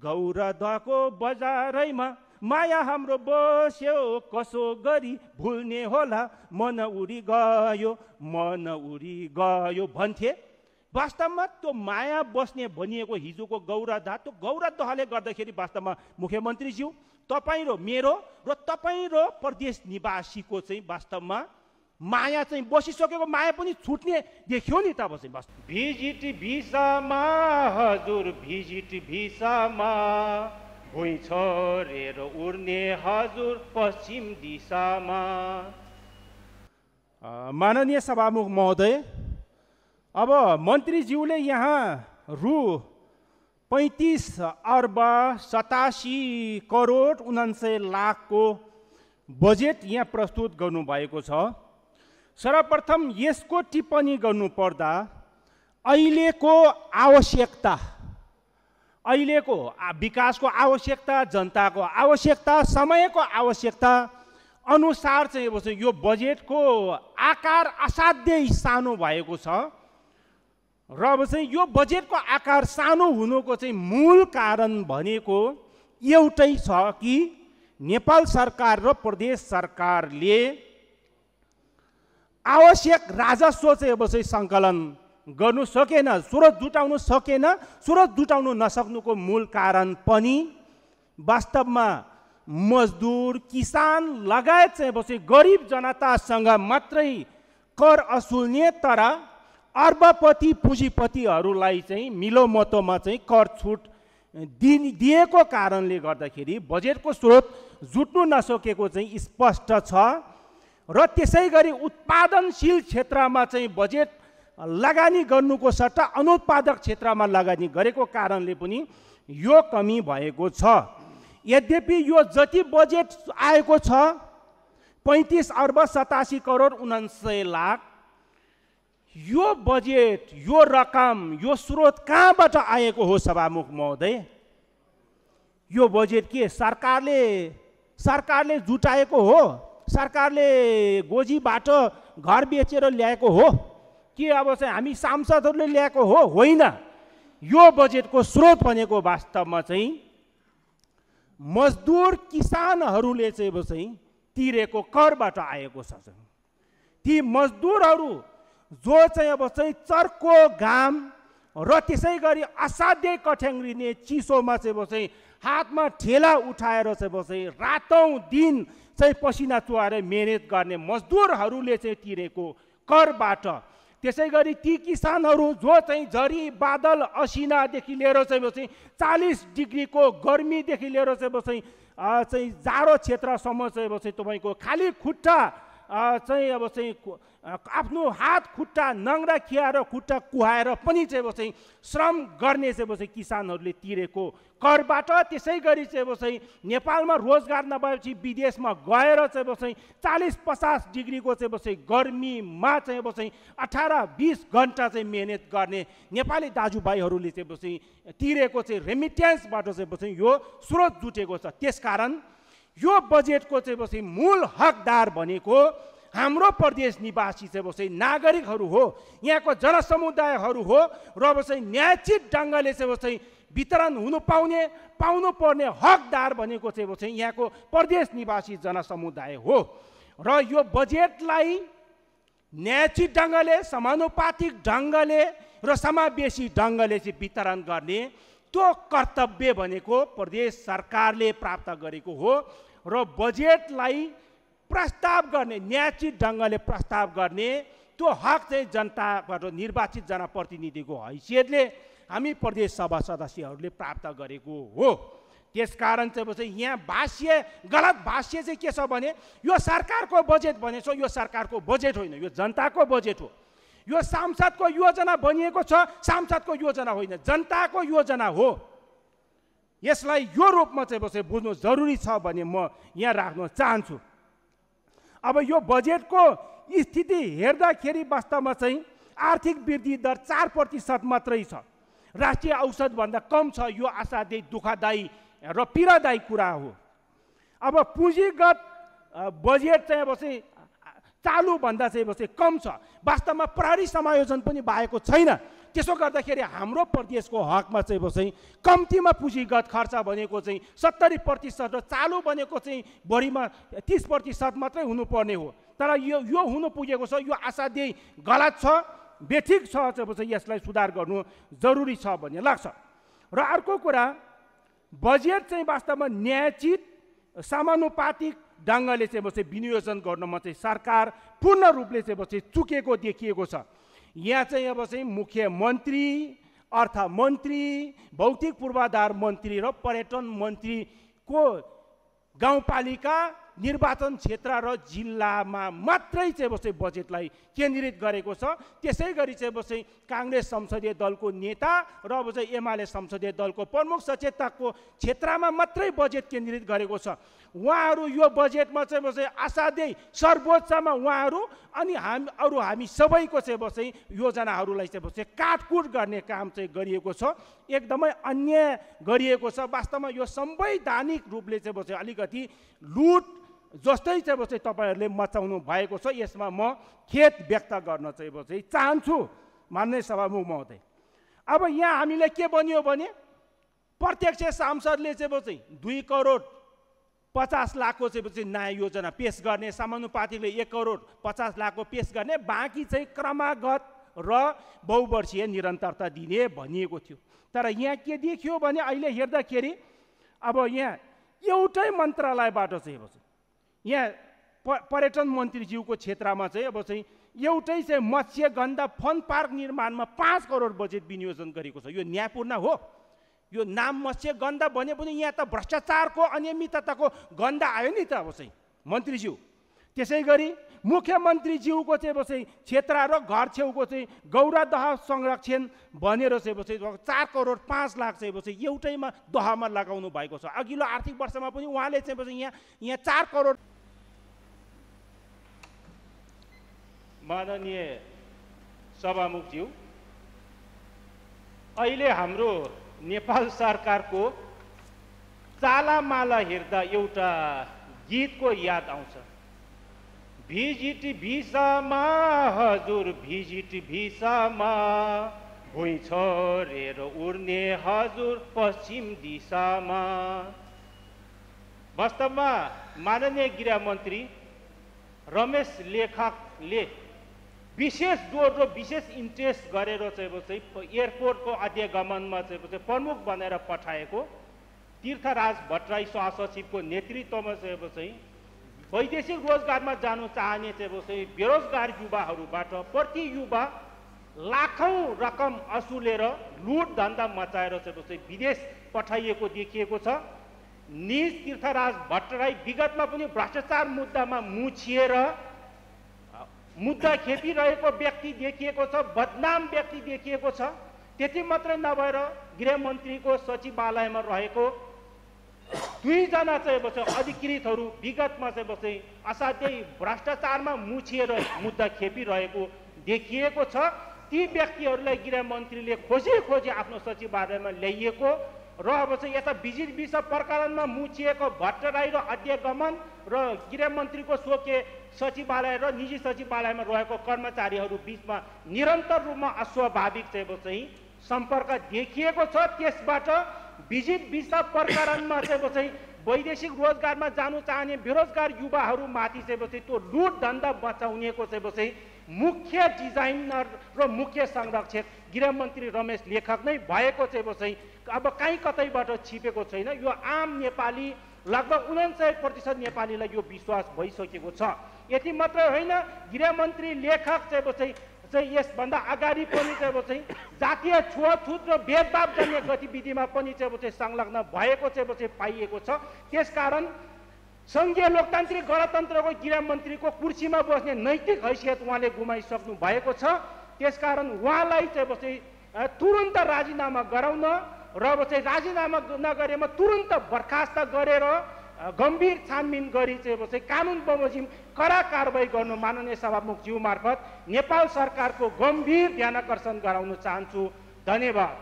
गौरधको बजारैमा माया हाम्रो बस्यो कसो गरी भुल्ने होला मन उडी गयो भन्थे। वास्तवमा त्यो माया बस्ने भनिएको हिजोको गौरधा, त्यो गौरधले गर्दाखेरि वास्तवमा मुख्यमन्त्रीज्यू तपाईँ र मेरो र तपाईँ र प्रदेश निवासीको चाहिँ वास्तवमा माया चाहिँ बसिसकेको माया पनि छुट्ने देख्यो नि तब चाहिँ। बस भिजिट भिसामा हजुर भिजिट भिसामा भुइँ छोडेर उड्ने हजुर पश्चिम दिशामा। माननीय सभामुख महोदय, अब मन्त्रीज्यूले यहाँ रु 35 अर्ब 87 करोड 49 लाखको बजेट यहाँ प्रस्तुत गर्नुभएको छ। सर्वप्रथम यसको टिप्पणी गर्नुपर्दा अहिलेको आवश्यकता, अहिलेको विकासको आवश्यकता, जनताको आवश्यकता, समयको आवश्यकता अनुसार चाहिँ यो बजेटको आकार असाध्यै सानो भएको छ। र अब चाहिँ यो बजेटको आकार सानो हुनुको चाहिँ मूल कारण भनेको एउटै छ कि नेपाल सरकार र प्रदेश सरकारले आवश्यक राजस्व चाहिँ अब चाहिँ सङ्कलन गर्नु सकेन, स्रोत जुटाउनु सकेन। स्रोत जुटाउनु नसक्नुको मूल कारण पनि वास्तवमा मजदुर, किसान लगायत चाहिँ अब चाहिँ गरिब जनतासँग मात्रै कर असुल्ने तर अर्बपति पुँजीपतिहरूलाई चाहिँ मिलोमतोमा चाहिँ कर छुट दिएको कारणले गर्दाखेरि बजेटको स्रोत जुट्नु नसकेको चाहिँ स्पष्ट छ। र त्यसै गरी उत्पादनशील क्षेत्रमा चाहिँ बजेट लगानी गर्नुको सट्टा अनुत्पादक क्षेत्रमा लगानी गरेको कारणले पनि यो कमी भएको छ। यद्यपि यो जति बजेट आएको छ 35 अर्ब 87 करोड 49 लाख, यो बजेट, यो रकम, यो स्रोत कहाँबाट आएको हो सभामुख महोदय? यो बजेट के सरकारले जुटाएको हो? सरकारले गोजीबाट घर बेचेर ल्याएको हो कि अब चाहिँ हामी सांसदहरूले ल्याएको हो? होइन। यो बजेटको स्रोत भनेको वास्तवमा चाहिँ मजदुर किसानहरूले चाहिँ तिरेको करबाट आएको छ। ती मजदुरहरू जो चाहिँ अब चाहिँ चर्को घाम र त्यसै गरी असाध्यै कठ्याङ्ग्रिने चिसोमा चाहिँ हातमा ठेला उठाएर चाहिँ रातौँ दिन चाहिँ पसिना चुहाएर मेहनत गर्ने मजदुरहरूले चाहिँ तिरेको करबाट, त्यसै गरी ती किसानहरू जो चाहिँ झरी बादल असिनादेखि लिएर चाहिँ 40 डिग्रीको गर्मीदेखि लिएर चाहिँ जाडो क्षेत्रसम्म चाहिँ तपाईँको खाली खुट्टा चाहिँ अब चाहिँ आफ्नो हात खुट्टा नङ्ग्रा खियाएर खुट्टा कुहाएर पनि चाहिँ श्रम गर्ने चाहिँ किसानहरूले तिरेको करबाट, त्यसै गरी चाहिँ नेपालमा रोजगार नभएपछि विदेशमा गएर चाहिँ 40-50 डिग्रीको चाहिँ गर्मीमा चाहिँ 18-20 घन्टा चाहिँ मेहनत गर्ने नेपाली दाजुभाइहरूले चाहिँ तिरेको चाहिँ रेमिटेन्सबाट चाहिँ यो स्रोत जुटेको छ। त्यसकारण यो बजेटको चाहिँ मूल हकदार भनेको हाम्रो प्रदेश निवासी चाहिँ नागरिकहरू हो, यहाँको जनसमुदायहरू हो र अब चाहिँ न्यायोचित ढङ्गले चाहिँ वितरण पाउनु पर्ने हकदार भनेको चाहिँ यहाँको प्रदेश निवासी जनसमुदाय हो। र यो बजेटलाई न्यायोचित ढङ्गले, समानुपातिक ढङ्गले र समावेशी ढङ्गले चाहिँ वितरण गर्ने त्यो कर्तव्य भनेको प्रदेश सरकारले प्राप्त गरेको हो। र बजेटलाई प्रस्ताव गर्ने, न्यायोचित ढङ्गले प्रस्ताव गर्ने त्यो हक चाहिँ जनताबाट निर्वाचित जनप्रतिनिधिको हैसियतले हामी प्रदेश सभा सदस्यहरूले प्राप्त गरेको हो। त्यसकारण चाहिँ यहाँ गलत भाष्य चाहिँ के छ भने यो सरकारको बजेट भनेको यो सरकारको बजेट होइन, यो जनताको बजेट हो। यो सांसदको योजना बनिएको छ, सांसदको योजना होइन, जनताको योजना हो। यसलाई यो रूपमा चाहिँ बुझ्नु जरुरी छ भने म यहाँ राख्न चाहन्छु। अब यो बजेटको स्थिति हेर्दाखेरि वास्तवमा चाहिँ आर्थिक वृद्धि दर 4% मात्रै छ, राष्ट्रिय औसतभन्दा कम छ। यो असाध्यै दुःखदायी र पीडादायी कुरा हो। अब पुँजीगत बजेट चाहिँ अब चाहिँ चालुभन्दा चाहिँ कम छ। वास्तवमा प्रहरी समायोजन पनि भएको छैन। त्यसो गर्दाखेरि हाम्रो प्रदेशको हकमा चाहिँ कम्तीमा पुँजीगत खर्च भनेको चाहिँ 70% र चालु भनेको चाहिँ बढीमा 30% मात्रै हुनुपर्ने हो। तर यो हुनु पुगेको छ, यो असाध्यै गलत छ, बेठिक छ। चाहिँ यसलाई सुधार गर्नु जरुरी छ भन्ने लाग्छ। र अर्को कुरा, बजेट चाहिँ वास्तवमा न्यायोचित समानुपातिक ढङ्गले चाहिँ विनियोजन गर्नमा चाहिँ सरकार पूर्ण रूपले चाहिँ चुकेको देखिएको छ। यहाँ चाहिँ मुख्यमन्त्री, अर्थमन्त्री, भौतिक पूर्वाधार मन्त्री र पर्यटन मन्त्रीको गाउँपालिका निर्वाचन क्षेत्र र जिल्लामा मात्रै चाहिँ बजेटलाई केन्द्रित गरेको छ। त्यसै गरी चाहिँ काङ्ग्रेस संसदीय दलको नेता र एमाले संसदीय दलको प्रमुख सचेतकको क्षेत्रमा मात्रै बजेट केन्द्रित गरेको छ। उहाँहरू यो बजेटमा चाहिँ असाध्यै सर्वोच्चमा उहाँहरू अनि हामी सबैको चाहिँ योजनाहरूलाई चाहिँ काटकुट गर्ने काम चाहिँ गरिएको छ, एकदमै अन्याय गरिएको छ। वास्तवमा यो संवैधानिक रूपले चाहिँ अलिकति लुट जस्तै चाहिँ तपाईँहरूले मचाउनु भएको छ। यसमा म खेद व्यक्त गर्न चाहिँ चाहन्छु माननीय सभामुख महोदय। अब यहाँ हामीले के बनियो भने प्रत्यक्ष सांसदले चाहिँ 2 करोड 50 लाखको चाहिँ नयाँ योजना पेश गर्ने, समानुपातिकले 1 करोड 50 लाखको पेश गर्ने, बाँकी चाहिँ क्रमागत र बहुवर्षीय निरन्तरता दिने भनिएको थियो। तर यहाँ के देखियो भने अहिले हेर्दाखेरि अब यहाँ एउटै मन्त्रालयबाट चाहिँ यहाँ पर्यटन मन्त्रीज्यूको क्षेत्रमा चाहिँ एउटै चाहिँ मत्स्यगन्धा फन पार्क निर्माणमा 5 करोड बजेट विनियोजन गरेको छ। यो न्यायपूर्ण हो? यो नाम मत्स्यगन्धा भने पनि यहाँ त भ्रष्टाचारको अनियमितताको गन्ध आयो नि त मन्त्रीज्यू। त्यसै गरी मुख्यमन्त्रीज्यूको चाहिँ क्षेत्र र घर छेउको चाहिँ गौरादह संरक्षण भनेर चाहिँ 4 करोड 5 लाख चाहिँ एउटैमा दहमा लगाउनु भएको छ। अघिल्लो आर्थिक वर्षमा पनि उहाँले चाहिँ यहाँ 4 करोड। माननीय सभामुखज्यू, अहिले हाम्रो नेपाल सरकारको चालामाला हेर्दा एउटा गीतको याद आउँछ। भिजिट भिसामा हजुर, भिजिट भिसामा भुइँ छोडेर उड्ने हजुर पश्चिम दिशामा। वास्तवमा माननीय गृहमन्त्री रमेश लेखकले विशेष जोड र विशेष इन्ट्रेस्ट गरेर चाहिँ एयरपोर्टको अध्यगमनमा चाहिँ प्रमुख बनेर पठाएको तीर्थराज भट्टराई सहसचिवको नेतृत्वमा चाहिँ वैदेशिक रोजगारमा जानु चाहने चाहिँ बेरोजगार युवाहरूबाट प्रति युवा लाखौं रकम असुलेर लुट धन्दा मचाएर चाहिँ विदेश पठाइएको देखिएको छ। निज तीर्थराज भट्टराई विगतमा पनि भ्रष्टाचार मुद्दामा मुछिएर मुद्दा खेपिरहेको व्यक्ति देखिएको छ, बदनाम व्यक्ति देखिएको छ। त्यति मात्रै नभएर गृहमन्त्रीको सचिवालयमा रहेको 2 जना चाहिँ अधिकृतहरू विगतमा चाहिँ असाध्यै भ्रष्टाचारमा मुछिएर मुद्दा खेपिरहेको देखिएको छ। ती व्यक्तिहरूलाई गृहमन्त्रीले खोजी आफ्नो सचिवालयमा ल्याइएको र अब चाहिँ यता भिजिट भिसा प्रकरणमा मुछिएको भट्टराई र अध्यगमन र गृहमन्त्रीको स्वकीय सचिवालय र निजी सचिवालयमा रहेको कर्मचारीहरू बीचमा निरन्तर रूपमा अस्वाभाविक चाहिँ सम्पर्क देखिएको छ। त्यसबाट भिजिट भिसा प्रकरणमा चाहिँ वैदेशिक रोजगारमा जानु चाहने बेरोजगार युवाहरूमाथि चाहिँ त्यो लुट धन्दा बचाउनेको चाहिँ मुख्य डिजाइनर र मुख्य संरक्षक गृहमन्त्री रमेश लेखक नै भएको चाहिँ अब कहीँ कतैबाट छिपेको छैन। यो आम नेपाली लगभग 99% नेपालीलाई यो विश्वास भइसकेको छ। यति मात्रै होइन, गृहमन्त्री लेखक चाहिँ यसभन्दा अगाडि पनि चाहिँ जातीय छुवाछुत र भेदभाव जन्य गतिविधिमा पनि चाहिँ संलग्न भएको चाहिँ पाइएको छ। त्यसकारण संघीय लोकतान्त्रिक गणतन्त्रको गृहमन्त्रीको कुर्सीमा बस्ने नैतिक हैसियत उहाँले गुमाइसक्नु भएको छ। त्यसकारण उहाँलाई चाहिँ तुरुन्त राजीनामा गराउन र चाहिँ राजीनामा नगरेमा तुरुन्त बर्खास्त गरेर गम्भीर छानबिन गरी चाहिँ कानुन बमोजिम कडा कारबाही गर्नु माननीय सभामुखज्यू मार्फत नेपाल सरकारको गम्भीर ध्यानकर्षण गराउन चाहन्छु। धन्यवाद।